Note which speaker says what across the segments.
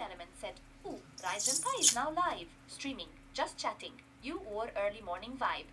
Speaker 1: element said, "Ooh, RaeZenpai is now live, streaming, just chatting. YUUUr early morning vibe."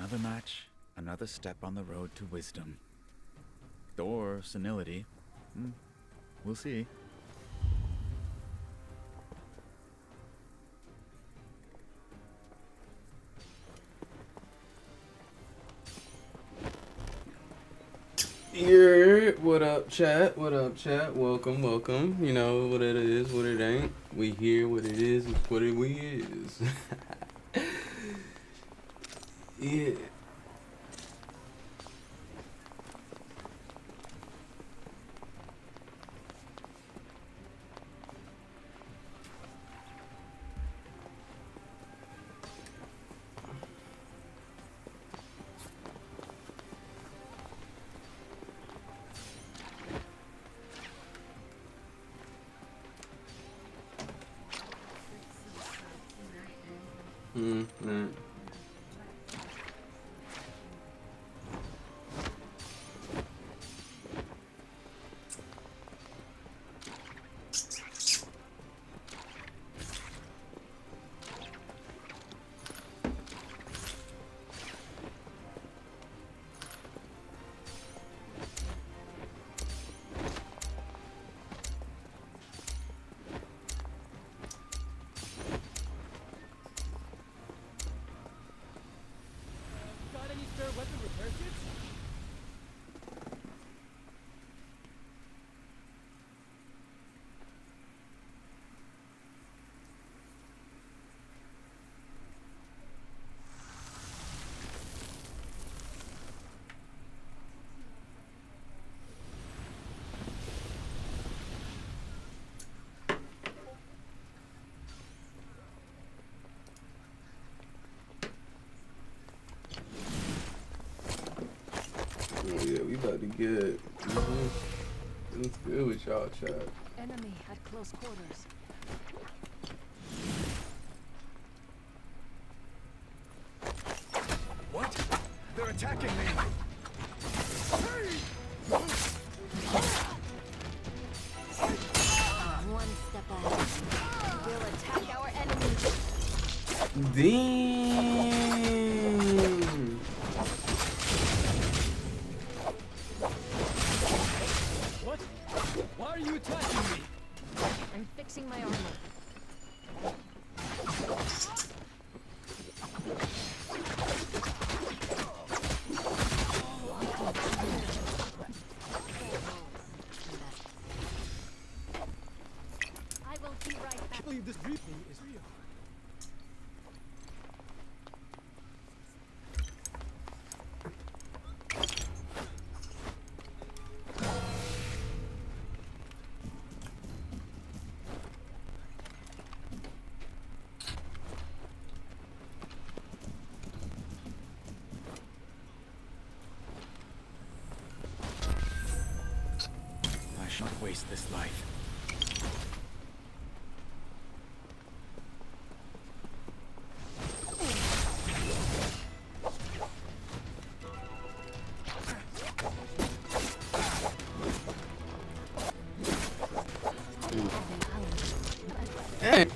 Speaker 2: Another match, another step on the road to wisdom. Or senility. We'll see.
Speaker 3: Yeah, what up, chat? What up, chat? Welcome, welcome. You know what it is, what it ain't. We here, what it is, what it we is. Yeah. Nah.
Speaker 4: Got any spare weapon repair kits?
Speaker 3: Oh yeah, we about to get. What's good with y'all, chat?
Speaker 5: Enemy at close quarters.
Speaker 4: What? They're attacking me!
Speaker 5: One step ahead. We'll attack our enemies.
Speaker 3: Damn.
Speaker 4: What? Why are you attacking me?
Speaker 5: I'm fixing my armor. I will be right
Speaker 4: I
Speaker 5: back.
Speaker 4: can't believe this replay is real.
Speaker 2: I shan't waste this life.
Speaker 3: Hey.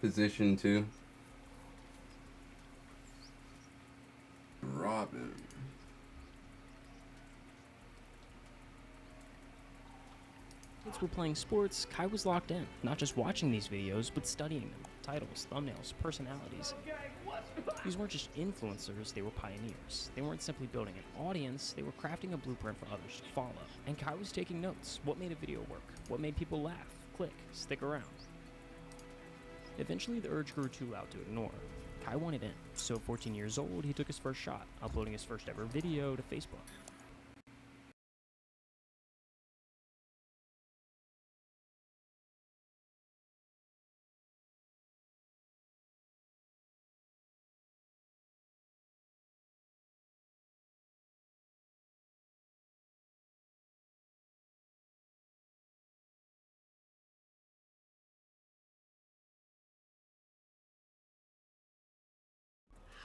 Speaker 3: position too. Robin.
Speaker 6: Kids were playing sports, Kai was locked in, not just watching these videos, but studying them. Titles, thumbnails, personalities. These weren't just influencers, they were pioneers. They weren't simply building an audience, they were crafting a blueprint for others to follow. And Kai was taking notes. What made a video work? What made people laugh, click, stick around? Eventually, the urge grew too loud to ignore. Kai wanted in, so at 14 years old, he took his first shot, uploading his first ever video to Facebook.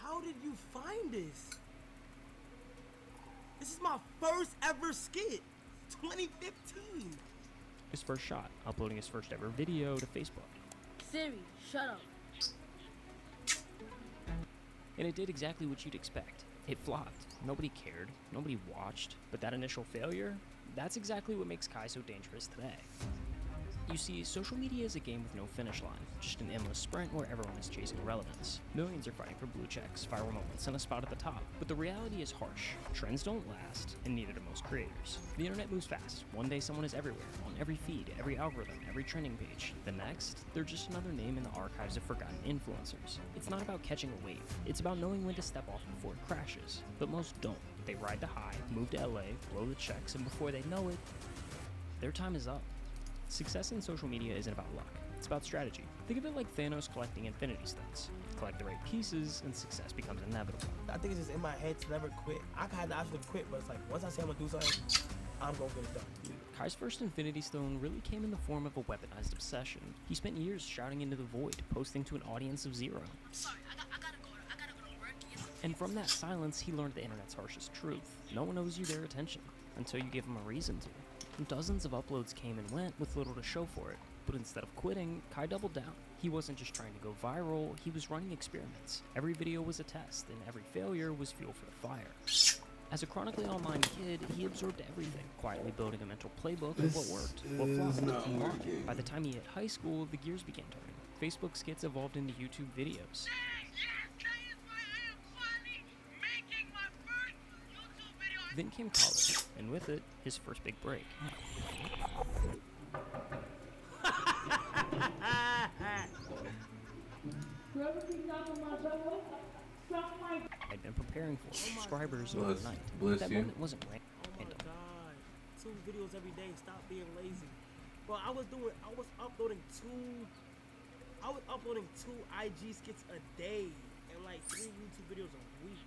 Speaker 7: How did you find this? This is my first ever skit. 2015.
Speaker 6: His first shot, uploading his first ever video to Facebook.
Speaker 8: Siri, shut up.
Speaker 6: And it did exactly what you'd expect. It flopped. Nobody cared. Nobody watched. But that initial failure, that's exactly what makes Kai so dangerous today. You see, social media is a game with no finish line, just an endless sprint where everyone is chasing relevance. Millions are fighting for blue checks, viral moments, and a spot at the top. But the reality is harsh. Trends don't last, and neither do most creators. The internet moves fast. One day someone is everywhere, on every feed, every algorithm, every trending page. The next, they're just another name in the archives of forgotten influencers. It's not about catching a wave. It's about knowing when to step off before it crashes. But most don't. They ride the high, move to LA, blow the checks, and before they know it, their time is up. Success in social media isn't about luck, it's about strategy. Think of it like Thanos collecting Infinity Stones. Collect the right pieces, and success becomes inevitable.
Speaker 7: I think it's just in my head to never quit. I had the option to quit, but it's like, once I say I'm gonna do something, I'm gonna get it done.
Speaker 6: Kai's first Infinity Stone really came in the form of a weaponized obsession. He spent years shouting into the void, posting to an audience of zero.
Speaker 8: Sorry, I gotta go to work.
Speaker 6: And from that silence, he learned the internet's harshest truth. No one owes you their attention, until you give them a reason to. Dozens of uploads came and went with little to show for it, but instead of quitting, Kai doubled down. He wasn't just trying to go viral, he was running experiments. Every video was a test, and every failure was fuel for the fire. As a chronically online kid, he absorbed everything, quietly building a mental playbook of what worked, what flopped, and why. By the time he hit high school, the gears began turning. Facebook skits evolved into YouTube videos. Then came college, and with it, his first big break. I'd been preparing for subscribers overnight. That moment wasn't random.
Speaker 7: Oh my god. 2 videos every day. Stop being lazy. Bro, I was uploading two IG skits a day and like 3 YouTube videos a week.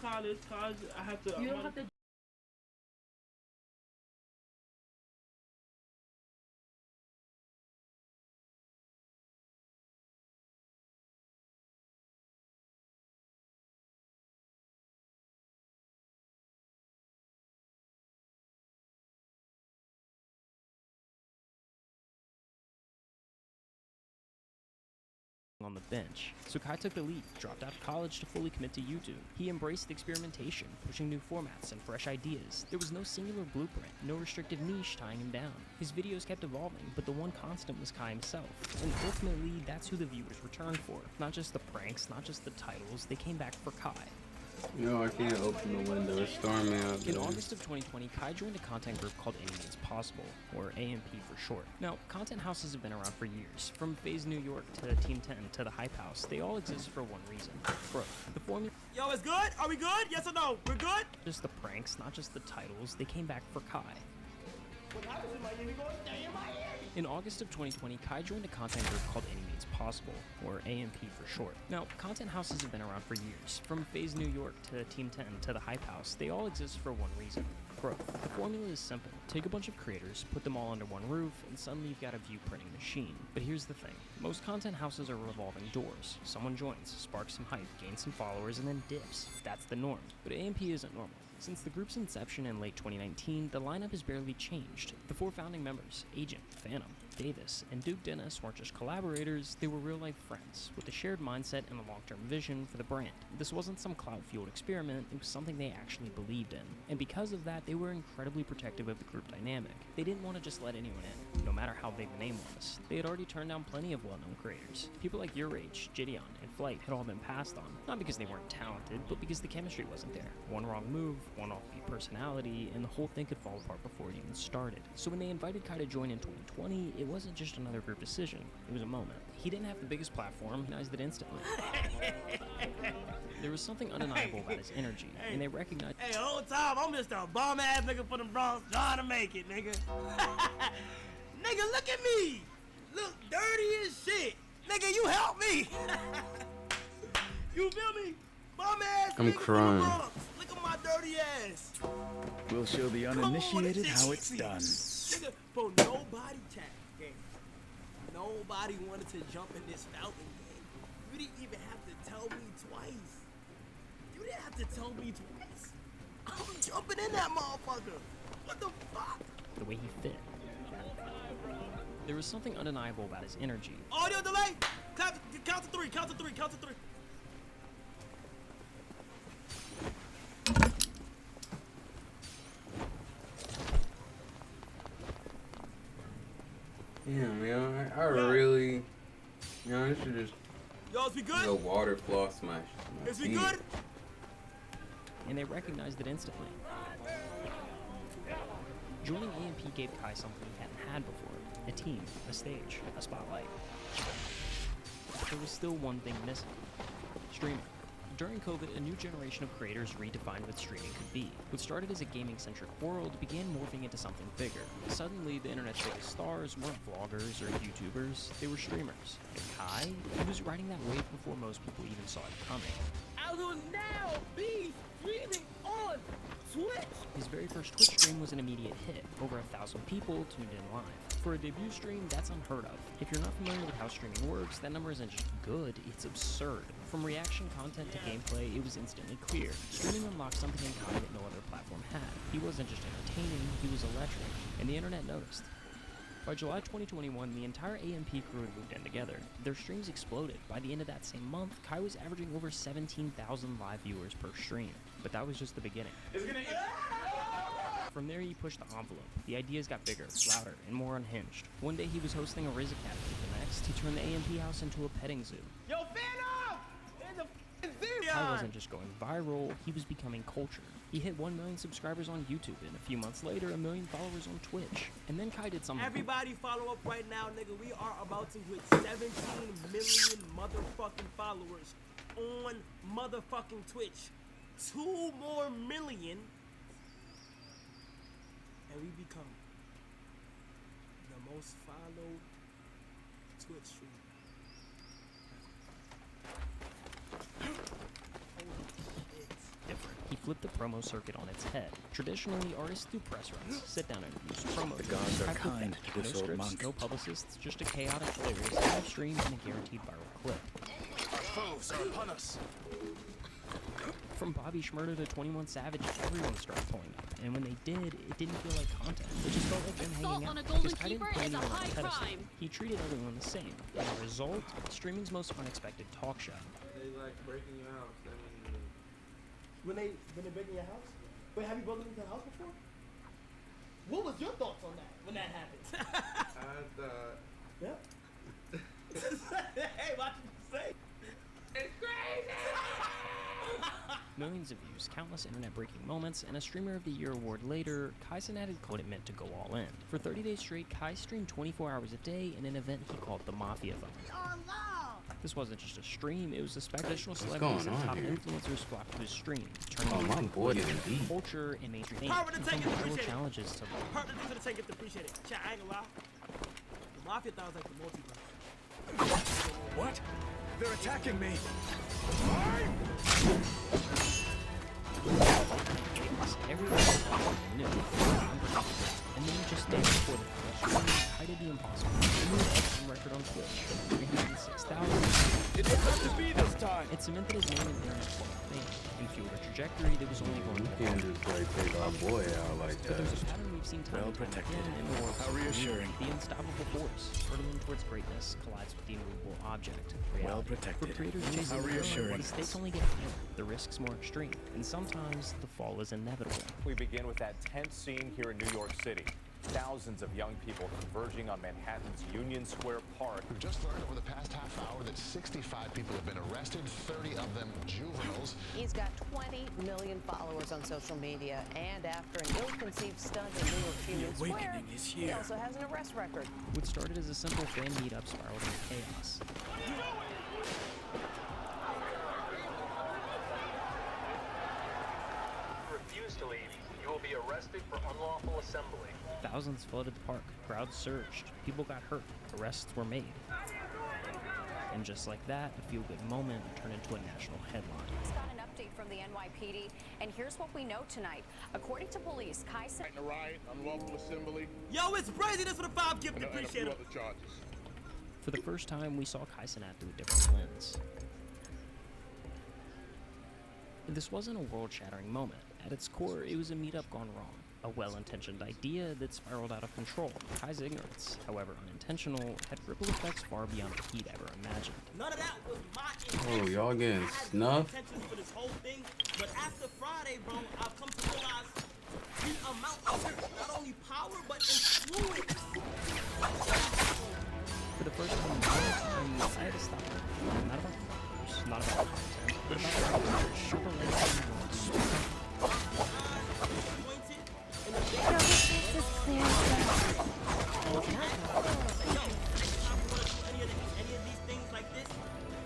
Speaker 7: College, I have to.
Speaker 8: You don't have to
Speaker 6: on the bench. So Kai took the leap, dropped out of college to fully commit to YouTube. He embraced experimentation, pushing new formats and fresh ideas. There was no singular blueprint, no restrictive niche tying him down. His videos kept evolving, but the one constant was Kai himself. And ultimately, that's who the viewers returned for. Not just the pranks, not just the titles, they came back for Kai.
Speaker 3: No, I can't open the window. It's storming out
Speaker 6: In
Speaker 3: there.
Speaker 6: August of 2020, Kai joined a content group called Anything is Possible, or AMP for short. Now, content houses have been around for years. From FaZe New York to Team 10 to the Hype House, they all exist for one reason: growth. The formula.
Speaker 7: Yo, it's good? Are we good? Yes or no? We're good?
Speaker 6: Just the pranks, not just the titles, they came back for Kai.
Speaker 7: What happens in Miami goes stay in Miami.
Speaker 6: In August of 2020, Kai joined a content group called Anything is Possible, or AMP for short. Now, content houses have been around for years. From FaZe New York to Team 10 to the Hype House, they all exist for one reason: growth. The formula is simple. Take a bunch of creators, put them all under one roof, and suddenly you've got a view printing machine. But here's the thing. Most content houses are revolving doors. Someone joins, sparks some hype, gains some followers, and then dips. That's the norm. But AMP isn't normal. Since the group's inception in late 2019, the lineup has barely changed. The 4 founding members, Agent, Phantom, Davis, and Duke Dennis weren't just collaborators, they were real-life friends, with a shared mindset and a long-term vision for the brand. This wasn't some clout-fueled experiment, it was something they actually believed in. And because of that, they were incredibly protective of the group dynamic. They didn't want to just let anyone in, no matter how big the name was. They had already turned down plenty of well-known creators. People like YUUUr, Gideon, and Flight had all been passed on, not because they weren't talented, but because the chemistry wasn't there. One wrong move, one offbeat personality, and the whole thing could fall apart before it even started. So when they invited Kai to join in 2020, it wasn't just another group decision, it was a moment. He didn't have the biggest platform, he recognized it instantly. There was something undeniable about his energy, and they recognized—
Speaker 7: Hey, the whole time, I'm just a bum-ass nigga from the Bronx trying to make it, nigga. Nigga, look at me. Look dirty as shit. Nigga, you help me. You feel me? Bum-ass
Speaker 3: I'm
Speaker 7: nigga
Speaker 3: crying.
Speaker 7: from the Bronx. Look at my dirty ass.
Speaker 2: We'll show the
Speaker 7: Come on,
Speaker 2: uninitiated
Speaker 7: this
Speaker 2: how
Speaker 7: shit
Speaker 2: it's
Speaker 7: easy.
Speaker 2: done.
Speaker 7: Nigga, bro, nobody chat game. Nobody wanted to jump in this fountain game. You didn't even have to tell me twice. You didn't have to tell me twice. I'm jumping in that motherfucker. What the fuck?
Speaker 6: the way he fit. There was something undeniable about his energy.
Speaker 7: Audio delay. Count to three. Count to three. Count to three.
Speaker 3: Yeah, man, I really, I should just
Speaker 7: Yo, is we good?
Speaker 3: go water floss my
Speaker 7: Is we
Speaker 3: teeth.
Speaker 7: good?
Speaker 6: And they recognized it instantly. Joining AMP gave Kai something he hadn't had before: a team, a stage, a spotlight. There was still one thing missing: streaming. During COVID, a new generation of creators redefined what streaming could be. What started as a gaming-centric world began morphing into something bigger. Suddenly, the internet's biggest stars weren't vloggers or YouTubers, they were streamers. And Kai, he was riding that wave before most people even saw it coming.
Speaker 7: I will now be streaming on Twitch.
Speaker 6: His very first Twitch stream was an immediate hit. Over 1,000 people tuned in live. For a debut stream, that's unheard of. If you're not familiar with how streaming works, that number isn't just good, it's absurd. From reaction content to gameplay, it was instantly clear. Streaming unlocked something in Kai that no other platform had. He wasn't just entertaining, he was electric, and the internet noticed. By July 2021, the entire AMP crew had moved in together. Their streams exploded. By the end of that same month, Kai was averaging over 17,000 live viewers per stream. But that was just the beginning. From there, he pushed the envelope. The ideas got bigger, louder, and more unhinged. One day, he was hosting a Riz Academy. The next, he turned the AMP house into a petting zoo.
Speaker 7: Yo, Phantom! In the f***ing
Speaker 6: Kai wasn't just going viral, he was becoming culture. He hit 1 million subscribers on YouTube, and a few months later, 1 million followers on Twitch. And then Kai did something.
Speaker 7: Everybody follow up right now, nigga. We are about to hit 17 million motherfucking followers on motherfucking Twitch. 2 more million, and we become the most followed Twitch streamer.
Speaker 6: He flipped the promo circuit on its head. Traditionally, artists do press runs, sit-down interviews, promos.
Speaker 2: The gods are
Speaker 6: Kai flipped
Speaker 2: kind
Speaker 6: that.
Speaker 2: to this
Speaker 6: No
Speaker 2: old
Speaker 6: scripts,
Speaker 2: monk.
Speaker 6: no publicists, just a chaotic playlist, live stream, and a guaranteed viral clip.
Speaker 4: Our foes are upon us.
Speaker 6: From Bobby Shmurda to 21 Savage, everyone started pulling up. And when they did, it didn't feel like content. It just felt like them
Speaker 8: Assault
Speaker 6: hanging
Speaker 8: on
Speaker 6: out.
Speaker 8: a golden
Speaker 6: Because Kai didn't
Speaker 8: keeper
Speaker 6: put
Speaker 8: is a
Speaker 6: anyone on
Speaker 8: high
Speaker 6: pedestal.
Speaker 8: crime.
Speaker 6: He treated everyone the same. And the result, streaming's most unexpected talk show.
Speaker 3: They like breaking your house. That means
Speaker 7: When they break in your house? Wait, have you broken into the house before? What was your thoughts on that when that happened?
Speaker 3: I thought.
Speaker 7: Yeah. Hey, watch what you say. It's crazy.
Speaker 6: Millions of views, countless internet-breaking moments, and a Streamer of the Year award later, Kai Cenat had what it meant to go all in. For 30 days straight, Kai streamed 24 hours a day in an event he called the Mafia-thon. This wasn't just a stream, it was a spectacle. Celebrities and
Speaker 3: going on
Speaker 6: top
Speaker 3: here?
Speaker 6: influencers flocked to his stream, turning
Speaker 3: Oh, my boy is deep.
Speaker 6: culture and mainstream things
Speaker 7: Power to take it,
Speaker 6: from
Speaker 7: appreciate it.
Speaker 6: challenges to
Speaker 7: Part of the things for the take it to appreciate it. Chat, I ain't gonna lie. The Mafia thought was like the multiverse.
Speaker 4: What? They're attacking me.
Speaker 6: everyone knew. And then just days before the crash, Kai did the impossible. A new all-time record on Twitch, 306,000.
Speaker 4: It didn't have to be this time.
Speaker 6: It cemented his name in internet fame and fueled a trajectory that was only going
Speaker 3: You
Speaker 6: to
Speaker 3: can't just like take our boy out like
Speaker 6: But there's
Speaker 3: that.
Speaker 6: a pattern we've seen time
Speaker 2: Well
Speaker 6: and time
Speaker 2: protected.
Speaker 6: again in the world.
Speaker 2: How reassuring.
Speaker 6: The unstoppable force, hurtling towards greatness, collides with the immovable object.
Speaker 2: Well
Speaker 6: reality.
Speaker 2: protected.
Speaker 6: For creators chasing
Speaker 2: How
Speaker 6: the throne,
Speaker 2: reassuring.
Speaker 6: the stakes only get higher, the risks more extreme, and sometimes the fall is inevitable.
Speaker 9: We begin with that tense scene here in New York City. Thousands of young people converging on Manhattan's Union Square Park.
Speaker 10: We've just learned over the past half hour that 65 people have been arrested, 30 of them juveniles.
Speaker 5: He's got 20 million followers on social media, and after an ill-conceived stunt in New York's Union Square,
Speaker 2: awakening is
Speaker 5: he
Speaker 2: here.
Speaker 5: also has an arrest record.
Speaker 6: What started as a simple fan meetup spiraled into chaos.
Speaker 11: Refuse to leave, you will be arrested for unlawful assembly.
Speaker 6: Thousands flooded the park, crowds surged, people got hurt, arrests were made. And just like that, a feel-good moment turned into a national headline.
Speaker 5: He's got an update from the NYPD, and here's what we know tonight. According to police, Kai Cenat
Speaker 10: A riot, unlawful assembly,
Speaker 7: Yo, it's Brazy. This for the 5 gift.
Speaker 10: and a
Speaker 7: Appreciate
Speaker 10: few
Speaker 7: it.
Speaker 10: other charges.
Speaker 6: For the first time, we saw Kai Cenat through a different lens. This wasn't a world-shattering moment. At its core, it was a meetup gone wrong. A well-intentioned idea that spiraled out of control. Kai's ignorance, however unintentional, had ripple effects far beyond what he'd ever imagined.
Speaker 7: None of that was my
Speaker 3: Oh, y'all getting
Speaker 7: I had
Speaker 3: snuffed?
Speaker 7: intentions for this whole thing, but after Friday, bro, I've come to realize the amount of not only power but influence.
Speaker 6: For the first time, I had to stop. Not about numbers, not about content, but about sugar
Speaker 7: Any of these things like this,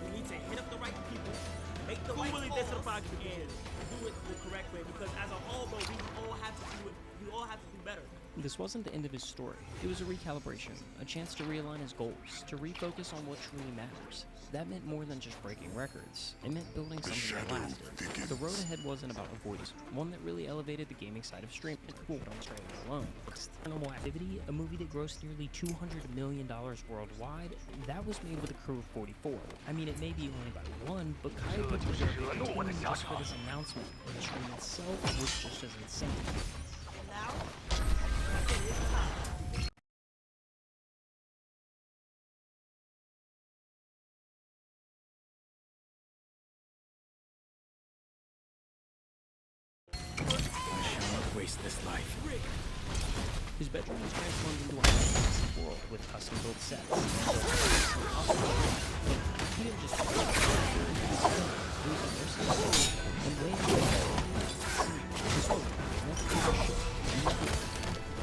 Speaker 7: you need to hit up the right people, make the right calls, and do it the correct way. Because as a whole, bro, we all have to do it. We all have to do better.
Speaker 6: This wasn't the end of his story. It was a recalibration, a chance to realign his goals, to refocus on what truly matters. That meant more than just breaking records. It meant building something that lasted. The road ahead wasn't about avoidance, one that really elevated the gaming side of streaming. Cool, don't stream alone. Paranormal Activity, a movie that grossed nearly $200 million worldwide, that was made with a crew of 44. I mean, it may be only by one, but Kai put together a team just for this announcement, and the stream itself was just as insane.
Speaker 7: And now,
Speaker 2: I shall not waste this life.
Speaker 6: His bedroom was transformed into a fantasy world with custom-built sets. He didn't just he was immersive and way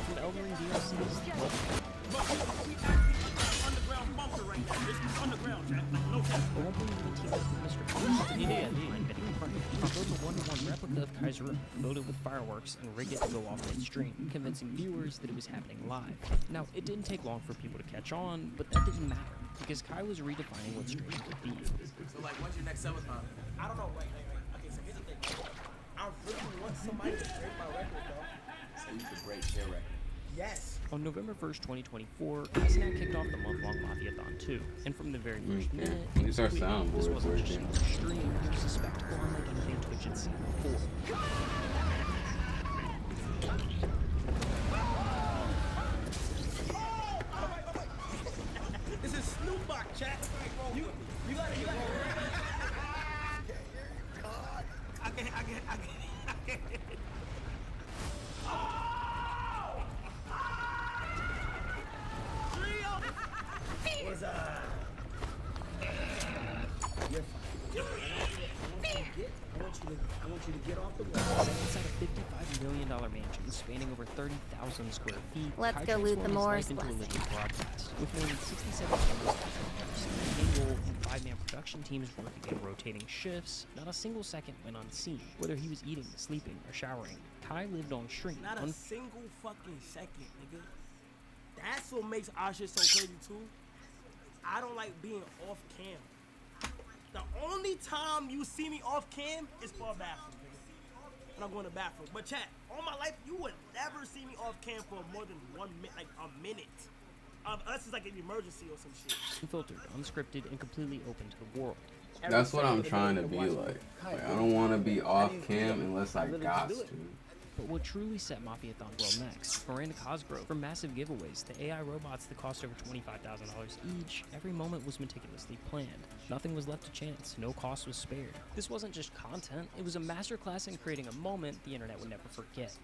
Speaker 6: from Elden Ring DLCs.
Speaker 7: underground bunker right now. This is underground, Jack. Like, no cap.
Speaker 6: But one thing we teamed up with Mr. He built a one-to-one replica of Kai's room, filled it with fireworks, and rigged it to go off mid-stream, convincing viewers that it was happening live. Now, it didn't take long for people to catch on, but that didn't matter, because Kai was redefining what streaming could be.
Speaker 7: So, like, when's your next summit-con? I don't know. Right. Okay, so here's the thing. I really want somebody to break my record, though.
Speaker 12: So you could break their record.
Speaker 7: Yes.
Speaker 6: On November 1st, 2024, Kai Cenat kicked off the month-long Mafia-thon too. And from the very first
Speaker 3: Yeah.
Speaker 6: minute,
Speaker 3: These are
Speaker 6: this
Speaker 3: soundboards
Speaker 6: wasn't just
Speaker 3: working.
Speaker 6: another stream, it was a spectacle unlike anything Twitch had seen before.
Speaker 7: This is Snoop Dogg, chat. You gotta. I get. What's up? You're fine. I want you to get off the wall.
Speaker 6: Inside a $55 million mansion spanning over 30,000 square feet,
Speaker 12: Let's
Speaker 6: Kai
Speaker 12: go loot the
Speaker 6: transformed his
Speaker 12: Morris
Speaker 6: life into a
Speaker 12: blessing.
Speaker 6: living broadcast. With more than 67 cameras, angle and 5-man production teams working in rotating shifts, not a single second went unseen. Whether he was eating, sleeping, or showering, Kai lived on stream.
Speaker 7: Not a single fucking second, nigga. That's what makes our shit so crazy too. I don't like being off cam. The only time you see me off cam is for a bathroom, nigga. When I'm going to the bathroom. But chat, all my life, you would never see me off cam for more than 1 minute, like a minute. Unless it's like an emergency or some shit.
Speaker 6: Unfiltered, unscripted, and completely open to the world.
Speaker 3: That's what I'm trying to be like. Like, I don't want to be off cam unless I got to.
Speaker 6: But what truly set Mafiathon well next, Miranda Cosgrove, from massive giveaways to AI robots that cost over $25,000 each, every moment was meticulously planned. Nothing was left to chance, no cost was spared. This wasn't just content, it was a masterclass in creating a moment the internet would never forget.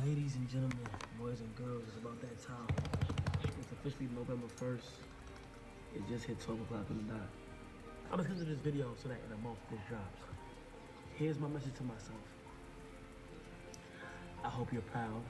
Speaker 7: Ladies and gentlemen, boys and girls, it's about that time. It's officially November 1st. It just hit 12 o'clock on the dot. I'm gonna consider this video so that in a month this drops. Here's my message to myself. I hope you're proud.